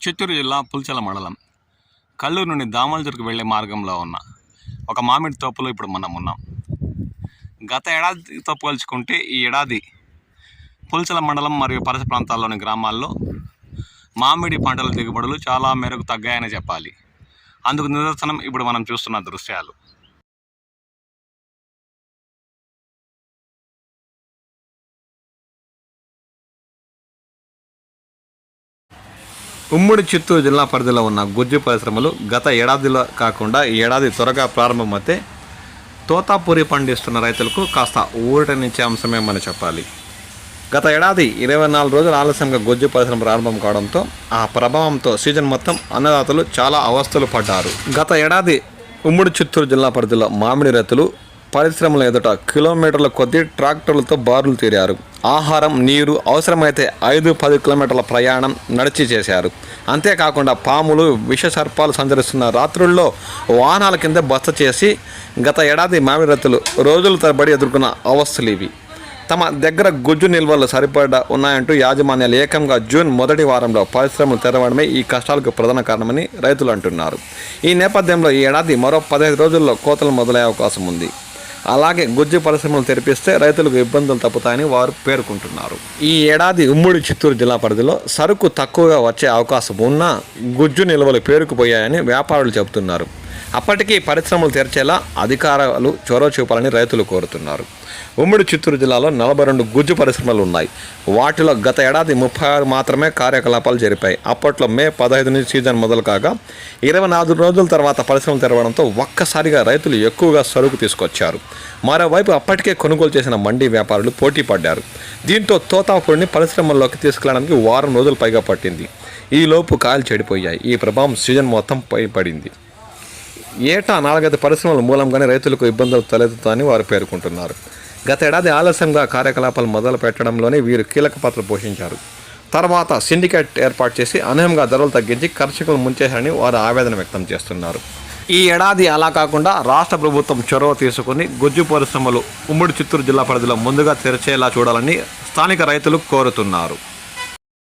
చిత్తూరు జిల్లా పుల్చెల మండలం కల్లూరు నుండి దామలజర్కు వెళ్లే మార్గంలో ఉన్న ఒక మామిడి తోపులో ఇప్పుడు మనం ఉన్నాం. గత ఏడాదితో పోల్చుకుంటే ఈ ఏడాది పుల్చెల మండలం మరియు పరిసర ప్రాంతాల్లోని గ్రామాల్లో మామిడి పంటల దిగుబడులు చాలా మేరకు తగ్గాయని చెప్పాలి. అందుకు నిదర్శనం ఇప్పుడు మనం చూస్తున్న దృశ్యాలు. ఉమ్మడి చిత్తూరు జిల్లా పరిధిలో ఉన్న గుజ్జు పరిశ్రమలు గత ఏడాదిలో కాకుండా ఈ ఏడాది త్వరగా ప్రారంభమైతే తోతాపూరి పండిస్తున్న రైతులకు కాస్త ఊరటనిచ్చే అంశమేమని చెప్పాలి. గత ఏడాది 24 రోజులు ఆలస్యంగా గుజ్జు పరిశ్రమ ప్రారంభం కావడంతో ఆ ప్రభావంతో సీజన్ మొత్తం అన్నదాతలు చాలా అవస్థలు పడ్డారు. గత ఏడాది ఉమ్మడి చిత్తూరు జిల్లా పరిధిలో మామిడి రైతులు పరిశ్రమల ఎదుట కిలోమీటర్ల కొద్దీ ట్రాక్టర్లతో బారులు తీరారు. ఆహారం, నీరు అవసరమైతే 5-10 కిలోమీటర్ల ప్రయాణం నడిచి చేశారు. అంతేకాకుండా పాములు, విష సర్పాలు సంచరిస్తున్న రాత్రుల్లో వాహనాల కింద బస చేసి గత ఏడాది మామిడి రైతులు రోజుల తరబడి ఎదుర్కొన్న అవస్థలు ఇవి. తమ దగ్గర గుజ్జు నిల్వలు సరిపడా ఉన్నాయంటూ యాజమాన్యాలు ఏకంగా జూన్ మొదటి వారంలో పరిశ్రమలు తెరవడమే ఈ కష్టాలకు ప్రధాన కారణమని రైతులు అంటున్నారు. ఈ నేపథ్యంలో ఈ ఏడాది మరో 15 రోజుల్లో కోతలు మొదలయ్యే అవకాశం ఉంది. అలాగే గుజ్జు పరిశ్రమలు తెరిపిస్తే రైతులకు ఇబ్బందులు తప్పుతాయని వారు పేర్కొంటున్నారు. ఈ ఏడాది ఉమ్మడి చిత్తూరు జిల్లా పరిధిలో సరుకు తక్కువగా వచ్చే అవకాశం ఉన్నా గుజ్జు నిల్వలు పేరుకుపోయాయని వ్యాపారులు చెబుతున్నారు. అప్పటికీ పరిశ్రమలు తెరిచేలా అధికారులు చొరవ చూపాలని రైతులు కోరుతున్నారు. ఉమ్మడి చిత్తూరు జిల్లాలో 42 గుజ్జు పరిశ్రమలు ఉన్నాయి. వాటిలో గత ఏడాది 36 మాత్రమే కార్యకలాపాలు జరిపాయి. అప్పట్లో మే 15 నుంచి సీజన్ మొదలు కాగా 24 రోజుల తర్వాత పరిశ్రమలు తెరవడంతో ఒక్కసారిగా రైతులు ఎక్కువగా సరుకు తీసుకొచ్చారు. మరోవైపు అప్పటికే కొనుగోలు చేసిన మండీ వ్యాపారులు పోటీ పడ్డారు. దీంతో తోతాపూరిని పరిశ్రమల్లోకి తీసుకెళ్లడానికి వారం రోజులు పైగా పట్టింది. ఈలోపు కాయలు చెడిపోయాయి. ఈ ప్రభావం సీజన్ మొత్తం పై పడింది. ఏటా 4-5 పరిశ్రమల మూలంగానే రైతులకు ఇబ్బందులు తలెత్తుతాయని వారు పేర్కొంటున్నారు. గత ఏడాది ఆలస్యంగా కార్యకలాపాలు మొదలు పెట్టడంలోనే వీరు కీలక పాత్ర పోషించారు. తర్వాత సిండికేట్ ఏర్పాటు చేసి అనూహ్యంగా ధరలు తగ్గించి కర్షకులు ముంచేశారని వారు ఆవేదన వ్యక్తం చేస్తున్నారు. ఈ ఏడాది అలా కాకుండా రాష్ట్ర ప్రభుత్వం చొరవ తీసుకుని గుజ్జు పరిశ్రమలు ఉమ్మడి చిత్తూరు జిల్లా పరిధిలో ముందుగా తెరిచేలా చూడాలని స్థానిక రైతులు కోరుతున్నారు.